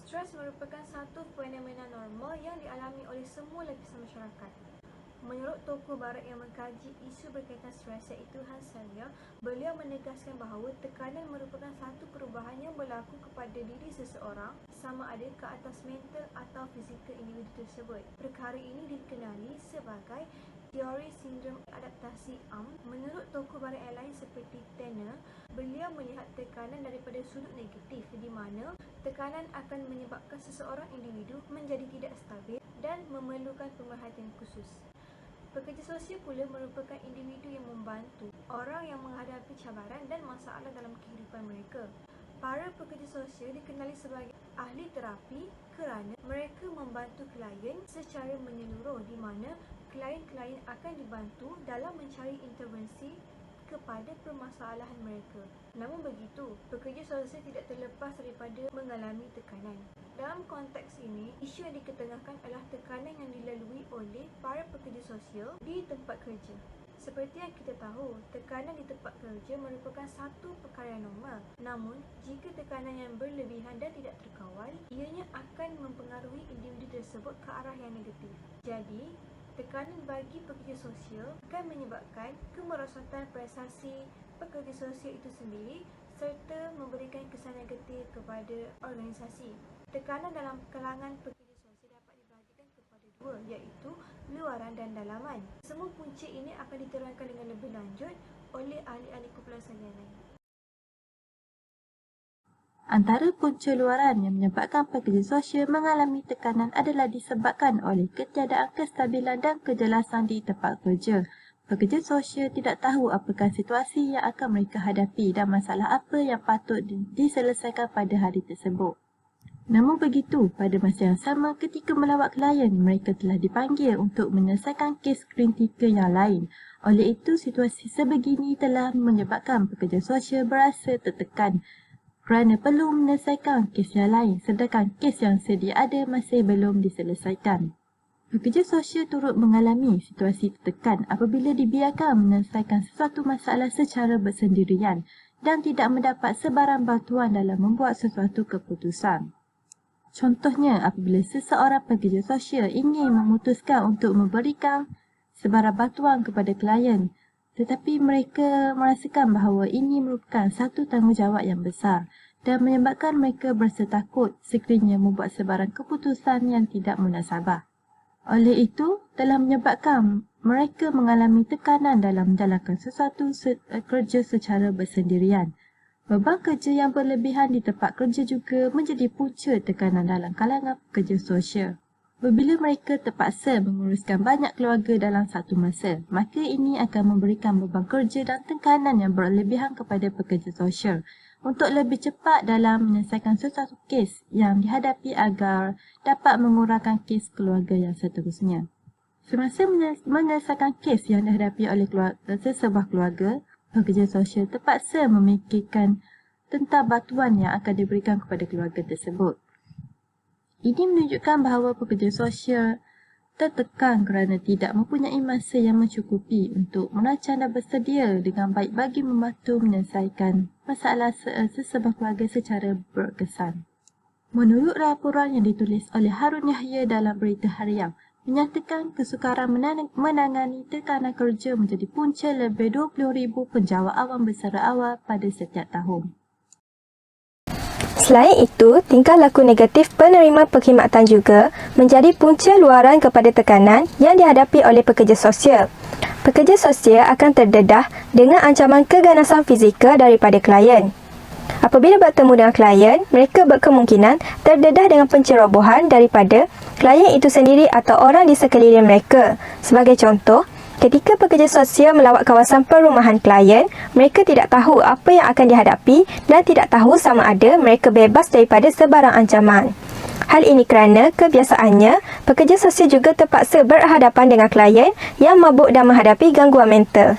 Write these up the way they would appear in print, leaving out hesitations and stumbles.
Stres merupakan satu fenomena normal yang dialami oleh semua lapisan masyarakat. Menurut tokoh barat yang mengkaji isu berkaitan stres iaitu Hans Selye, beliau menegaskan bahawa tekanan merupakan satu perubahan yang berlaku kepada diri seseorang sama ada ke atas mental atau fizikal individu tersebut. Perkara ini dikenali sebagai teori sindrom adaptasi AM. Menurut tokoh barat yang lain seperti Tanner, beliau melihat tekanan daripada sudut negatif di mana tekanan akan menyebabkan seseorang individu menjadi tidak stabil dan memerlukan pemerhatian khusus. Pekerja sosial pula merupakan individu yang membantu orang yang menghadapi cabaran dan masalah dalam kehidupan mereka. Para pekerja sosial dikenali sebagai ahli terapi kerana mereka membantu klien secara menyeluruh di mana klien-klien akan dibantu dalam mencari intervensi kepada permasalahan mereka. Namun begitu, pekerja sosial tidak terlepas daripada mengalami tekanan. Dalam konteks ini, isu yang diketengahkan adalah tekanan yang dilalui oleh para pekerja sosial di tempat kerja. Seperti yang kita tahu, tekanan di tempat kerja merupakan satu perkara yang normal. Namun, jika tekanan yang berlebihan dan tidak terkawal, ianya akan mempengaruhi individu tersebut ke arah yang negatif. Jadi, tekanan bagi pekerja sosial akan menyebabkan kemerosotan prestasi pekerja sosial itu sendiri serta memberikan kesan negatif kepada organisasi. Tekanan dalam kalangan pekerja sosial dapat dibahagikan kepada dua, iaitu luaran dan dalaman. Semua punca ini akan diterangkan dengan lebih lanjut oleh ahli-ahli kumpulan yang lain. Antara punca luaran yang menyebabkan pekerja sosial mengalami tekanan adalah disebabkan oleh ketiadaan kestabilan dan kejelasan di tempat kerja. Pekerja sosial tidak tahu apakah situasi yang akan mereka hadapi dan masalah apa yang patut diselesaikan pada hari tersebut. Namun begitu, pada masa yang sama ketika melawat klien, mereka telah dipanggil untuk menyelesaikan kes kritikal yang lain. Oleh itu, situasi sebegini telah menyebabkan pekerja sosial berasa tertekan kerana perlu menyelesaikan kes yang lain sedangkan kes yang sedia ada masih belum diselesaikan. Pekerja sosial turut mengalami situasi tertekan apabila dibiarkan menyelesaikan sesuatu masalah secara bersendirian dan tidak mendapat sebarang bantuan dalam membuat sesuatu keputusan. Contohnya, apabila seseorang pekerja sosial ingin memutuskan untuk memberikan sebarang bantuan kepada klien, tetapi mereka merasakan bahawa ini merupakan satu tanggungjawab yang besar dan menyebabkan mereka berasa takut sekiranya membuat sebarang keputusan yang tidak munasabah. Oleh itu, telah menyebabkan mereka mengalami tekanan dalam menjalankan sesuatu kerja secara bersendirian. Beban kerja yang berlebihan di tempat kerja juga menjadi punca tekanan dalam kalangan pekerja sosial. Apabila mereka terpaksa menguruskan banyak keluarga dalam satu masa, maka ini akan memberikan beban kerja dan tekanan yang berlebihan kepada pekerja sosial untuk lebih cepat dalam menyelesaikan sesuatu kes yang dihadapi agar dapat mengurangkan kes keluarga yang seterusnya. Semasa menyelesaikan kes yang dihadapi oleh sesebuah keluarga, pekerja sosial terpaksa memikirkan tentang bantuan yang akan diberikan kepada keluarga tersebut. Ini menunjukkan bahawa pekerja sosial tertekan kerana tidak mempunyai masa yang mencukupi untuk merancang dan bersedia dengan baik bagi membantu menyelesaikan masalah sesebuah keluarga secara berkesan. Menurut laporan yang ditulis oleh Harun Yahya dalam Berita Harian, menyatakan kesukaran menangani tekanan kerja menjadi punca lebih 20,000 penjawat awam bersara awal pada setiap tahun. Selain itu, tingkah laku negatif penerima perkhidmatan juga menjadi punca luaran kepada tekanan yang dihadapi oleh pekerja sosial. Pekerja sosial akan terdedah dengan ancaman keganasan fizikal daripada klien. Apabila bertemu dengan klien, mereka berkemungkinan terdedah dengan pencerobohan daripada klien itu sendiri atau orang di sekeliling mereka. Sebagai contoh, ketika pekerja sosial melawat kawasan perumahan klien, mereka tidak tahu apa yang akan dihadapi dan tidak tahu sama ada mereka bebas daripada sebarang ancaman. Hal ini kerana kebiasaannya, pekerja sosial juga terpaksa berhadapan dengan klien yang mabuk dan menghadapi gangguan mental.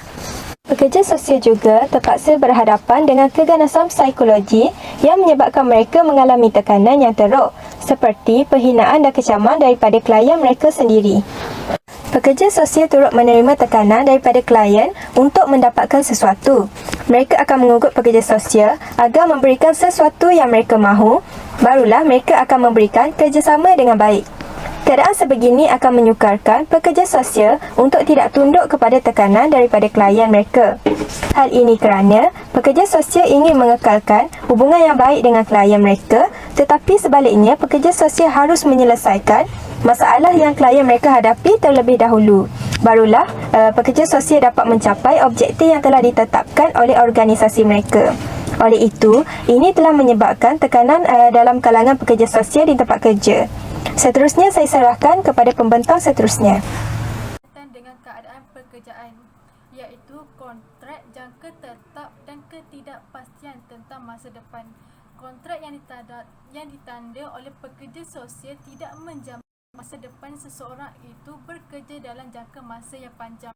Pekerja sosial juga terpaksa berhadapan dengan keganasan psikologi yang menyebabkan mereka mengalami tekanan yang teruk, seperti penghinaan dan kecaman daripada klien mereka sendiri. Pekerja sosial turut menerima tekanan daripada klien untuk mendapatkan sesuatu. Mereka akan mengugut pekerja sosial agar memberikan sesuatu yang mereka mahu barulah mereka akan memberikan kerjasama dengan baik. Keadaan sebegini akan menyukarkan pekerja sosial untuk tidak tunduk kepada tekanan daripada klien mereka. Hal ini kerana pekerja sosial ingin mengekalkan hubungan yang baik dengan klien mereka, tetapi sebaliknya pekerja sosial harus menyelesaikan masalah yang klien mereka hadapi terlebih dahulu. Barulah pekerja sosial dapat mencapai objektif yang telah ditetapkan oleh organisasi mereka. Oleh itu, ini telah menyebabkan tekanan dalam kalangan pekerja sosial di tempat kerja. Seterusnya saya serahkan kepada pembentang seterusnya. Dengan keadaan pekerjaan, iaitu kontrak jangka tetap dan ketidakpastian tentang masa depan. Kontrak yang ditanda oleh pekerja sosial tidak menjamin masa depan seseorang itu bekerja dalam jangka masa yang panjang,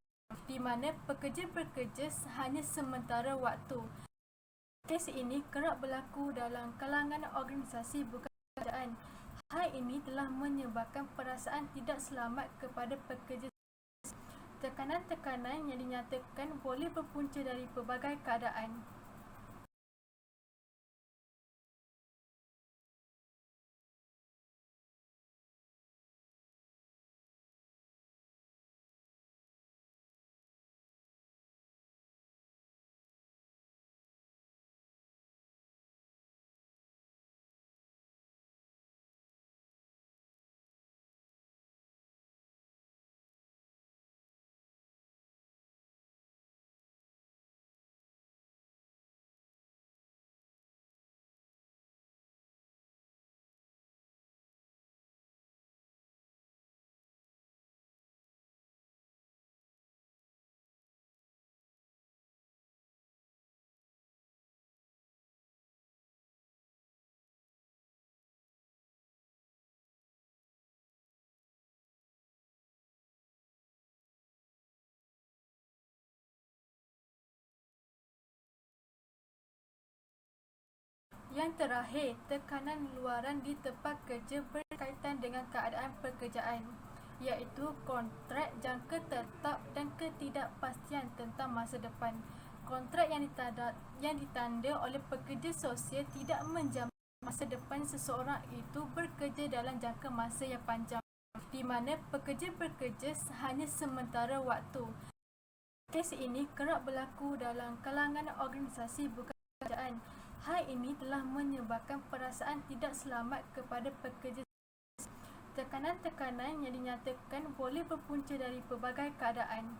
di mana pekerja bekerja hanya sementara waktu. Kes ini kerap berlaku dalam kalangan organisasi bukan kerajaan. Hal ini telah menyebabkan perasaan tidak selamat kepada pekerja. Tekanan-tekanan yang dinyatakan boleh berpunca dari pelbagai keadaan. Yang terakhir, tekanan luaran di tempat kerja berkaitan dengan keadaan pekerjaan, iaitu kontrak jangka tetap dan ketidakpastian tentang masa depan. Kontrak yang ditanda oleh pekerja sosial tidak menjamin masa depan seseorang itu bekerja dalam jangka masa yang panjang, di mana pekerja bekerja hanya sementara waktu. Kes ini kerap berlaku dalam kalangan organisasi bukan kerajaan. Hal ini telah menyebabkan perasaan tidak selamat kepada pekerja. Tekanan-tekanan yang dinyatakan boleh berpunca dari pelbagai keadaan.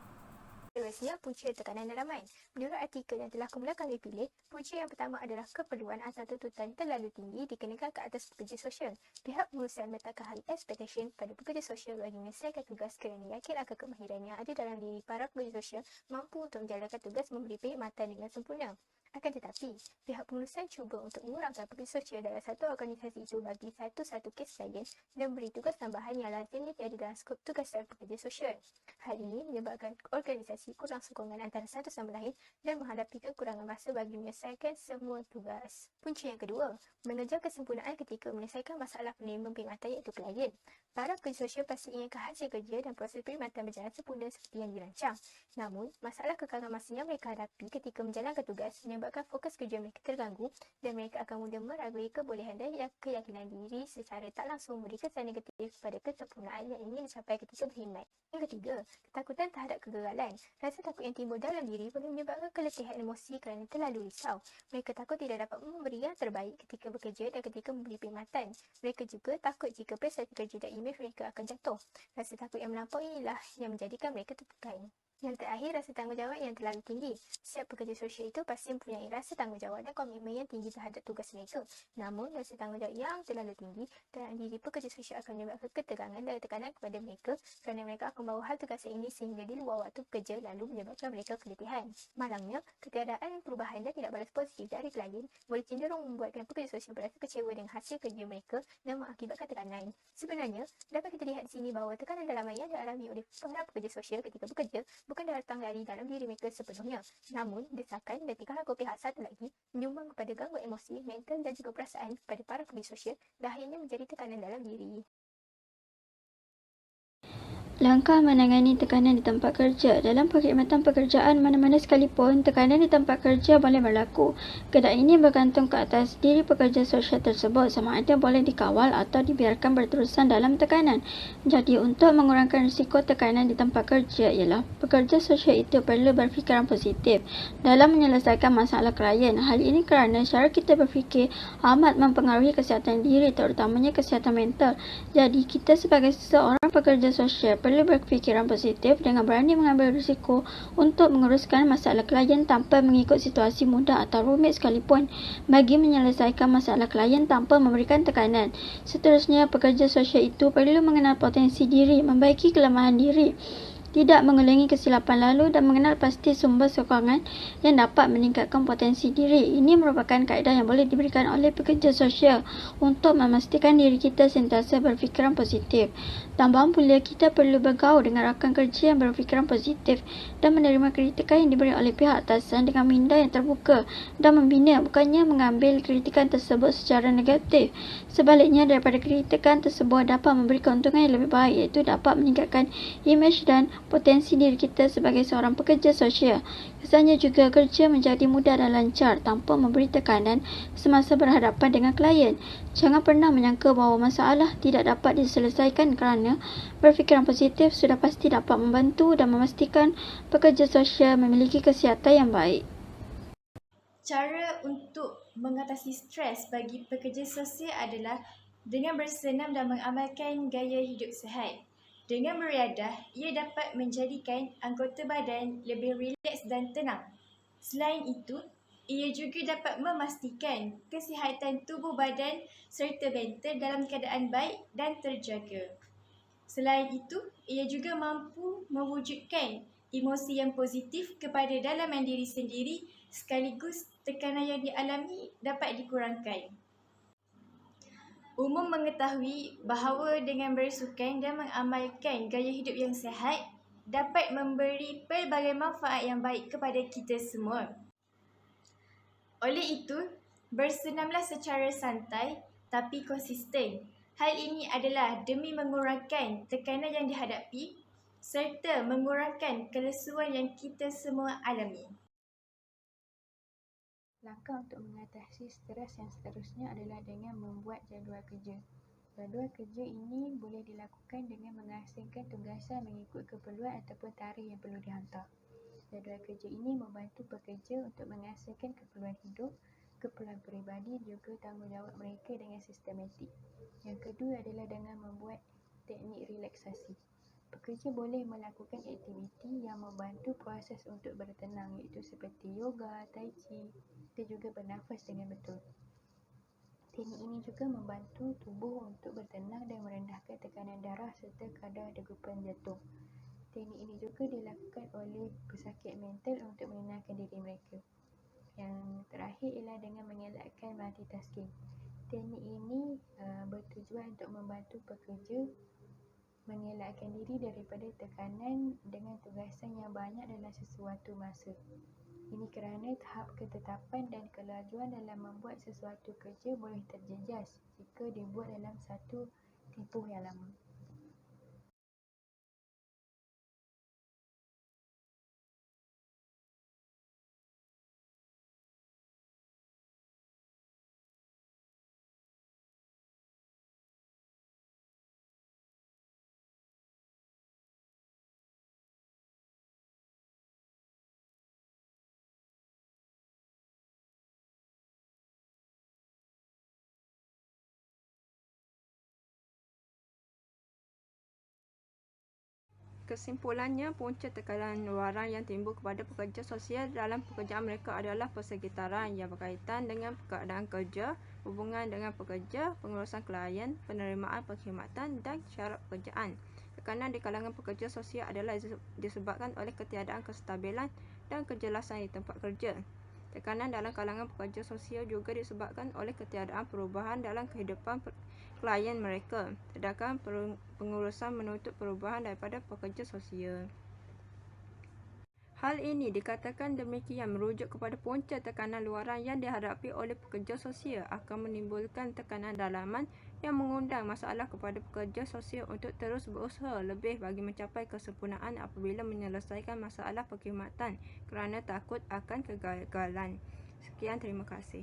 Seterusnya, punca tekanan dan ramai. Menurut artikel yang telah kumula kami pilih, punca yang pertama adalah keperluan atau tuntutan terlalu tinggi dikenakan ke atas pekerja sosial. Pihak pengurusan meletakkan hal expectation pada pekerja sosial bagi menyelesaikan tugas kerana yakin akan kemahiran yang ada dalam diri para pekerja sosial mampu untuk menjalankan tugas memberi perkhidmatan dengan sempurna. Akan tetapi, pihak pengurusan cuba untuk mengurangkan pekerja sosial dalam satu organisasi itu bagi satu-satu kes saja dan beri tugas tambahan yang lazimnya tiada dalam skop tugas pekerja sosial. Hal ini menyebabkan organisasi kurang sokongan antara satu sama lain dan menghadapi kekurangan masa bagi menyelesaikan semua tugas. Punca yang kedua, mengejar kesempurnaan ketika menyelesaikan masalah penerima perkhidmatan iaitu klien. Para pekerja sosial pasti inginkan hasil kerja dan proses perkhidmatan berjalan sempurna seperti yang dirancang. Namun, masalah kekurangan masa yang mereka hadapi ketika menjalankan tugas menyebabkan fokus kerja mereka terganggu dan mereka akan mudah meragukan kebolehan dan keyakinan diri secara tak langsung memberi kesan negatif pada kesempurnaan yang ingin dicapai ketika berkhidmat. Yang ketiga, ketakutan terhadap kegagalan. Rasa takut yang timbul dalam diri boleh menyebabkan keletihan emosi kerana terlalu risau. Mereka takut tidak dapat memberi yang terbaik ketika bekerja dan ketika memberi perkhidmatan. Mereka juga takut jika prestasi kerja dan imej mereka akan jatuh. Rasa takut yang melampaui inilah yang menjadikan mereka tertekan. Yang terakhir, rasa tanggungjawab yang terlalu tinggi. Setiap pekerja sosial itu pasti mempunyai rasa tanggungjawab dan komitmen yang tinggi terhadap tugas mereka. Namun, rasa tanggungjawab yang terlalu tinggi dalam diri pekerja sosial akan menyebabkan ketegangan dan tekanan kepada mereka kerana mereka akan membawa hal tugas ini sehingga di luar waktu bekerja lalu menyebabkan mereka keletihan. Malangnya, ketiadaan perubahan dan tidak balas positif dari klien boleh cenderung membuatkan pekerja sosial berasa kecewa dengan hasil kerja mereka dan mengakibatkan tekanan. Sebenarnya, dapat kita lihat di sini bahawa tekanan dalam yang dialami oleh para pekerja sosial ketika bekerja bukan datang dari dalam diri mereka sepenuhnya, namun desakan dan tingkah laku pihak satu lagi menyumbang kepada gangguan emosi, mental dan juga perasaan kepada para pekerja sosial dan akhirnya menjadi tekanan dalam diri. Langkah menangani tekanan di tempat kerja. Dalam perkhidmatan pekerjaan mana-mana sekalipun, tekanan di tempat kerja boleh berlaku. Keadaan ini bergantung ke atas diri pekerja sosial tersebut sama ada boleh dikawal atau dibiarkan berterusan dalam tekanan. Jadi, untuk mengurangkan risiko tekanan di tempat kerja ialah pekerja sosial itu perlu berfikiran positif dalam menyelesaikan masalah klien. Hal ini kerana cara kita berfikir amat mempengaruhi kesihatan diri, terutamanya kesihatan mental. Jadi, kita sebagai seseorang pekerja sosial perlu berfikiran positif dengan berani mengambil risiko untuk menguruskan masalah klien tanpa mengikut situasi mudah atau rumit sekalipun bagi menyelesaikan masalah klien tanpa memberikan tekanan. Seterusnya, pekerja sosial itu perlu mengenal potensi diri, membaiki kelemahan diri, tidak mengulangi kesilapan lalu dan mengenal pasti sumber sokongan yang dapat meningkatkan potensi diri. Ini merupakan kaedah yang boleh diberikan oleh pekerja sosial untuk memastikan diri kita sentiasa berfikiran positif. Tambahan pula, kita perlu bergaul dengan rakan kerja yang berfikiran positif dan menerima kritikan yang diberi oleh pihak atasan dengan minda yang terbuka dan membina, bukannya mengambil kritikan tersebut secara negatif. Sebaliknya, daripada kritikan tersebut dapat memberi keuntungan yang lebih baik, iaitu dapat meningkatkan imej dan potensi diri kita sebagai seorang pekerja sosial. Kesannya juga kerja menjadi mudah dan lancar tanpa memberi tekanan semasa berhadapan dengan klien. Jangan pernah menyangka bahawa masalah tidak dapat diselesaikan kerana berfikiran positif sudah pasti dapat membantu dan memastikan pekerja sosial memiliki kesihatan yang baik. Cara untuk mengatasi stres bagi pekerja sosial adalah dengan bersenam dan mengamalkan gaya hidup sihat. Dengan beriadah, ia dapat menjadikan anggota badan lebih rileks dan tenang. Selain itu, ia juga dapat memastikan kesihatan tubuh badan serta mental dalam keadaan baik dan terjaga. Selain itu, ia juga mampu mewujudkan emosi yang positif kepada dalaman diri sendiri sekaligus tekanan yang dialami dapat dikurangkan. Umum mengetahui bahawa dengan bersukan dan mengamalkan gaya hidup yang sihat dapat memberi pelbagai manfaat yang baik kepada kita semua. Oleh itu, bersenamlah secara santai tapi konsisten. Hal ini adalah demi mengurangkan tekanan yang dihadapi serta mengurangkan kelesuan yang kita semua alami. Langkah untuk mengatasi stres yang seterusnya adalah dengan membuat jadual kerja. Jadual kerja ini boleh dilakukan dengan mengasingkan tugasan mengikut keperluan ataupun tarikh yang perlu dihantar. Jadual kerja ini membantu pekerja untuk mengasingkan keperluan hidup, keperluan peribadi juga tanggungjawab mereka dengan sistematik. Yang kedua adalah dengan membuat teknik relaksasi. Pekerja boleh melakukan aktiviti yang membantu proses untuk bertenang iaitu seperti yoga, tai chi dan juga bernafas dengan betul. Teknik ini juga membantu tubuh untuk bertenang dan merendahkan tekanan darah serta kadar degupan jantung. Teknik ini juga dilakukan oleh pesakit mental untuk menenangkan diri mereka. Yang terakhir ialah dengan mengelakkan multitasking. Teknik ini bertujuan untuk membantu pekerja mengelakkan diri daripada tekanan dengan tugasan yang banyak dalam sesuatu masa. Ini kerana tahap ketetapan dan kelajuan dalam membuat sesuatu kerja boleh terjejas jika dibuat dalam satu tempoh yang lama. Kesimpulannya, punca tekanan luaran yang timbul kepada pekerja sosial dalam pekerjaan mereka adalah persekitaran yang berkaitan dengan keadaan kerja, hubungan dengan pekerja, pengurusan klien, penerimaan perkhidmatan dan syarat pekerjaan. Tekanan di kalangan pekerja sosial adalah disebabkan oleh ketiadaan kestabilan dan kejelasan di tempat kerja. Tekanan dalam kalangan pekerja sosial juga disebabkan oleh ketiadaan perubahan dalam kehidupan klien mereka, sedangkan pengurusan menuntut perubahan daripada pekerja sosial. Hal ini dikatakan demikian merujuk kepada punca tekanan luaran yang dihadapi oleh pekerja sosial akan menimbulkan tekanan dalaman yang mengundang masalah kepada pekerja sosial untuk terus berusaha lebih bagi mencapai kesempurnaan apabila menyelesaikan masalah perkhidmatan kerana takut akan kegagalan. Sekian, terima kasih.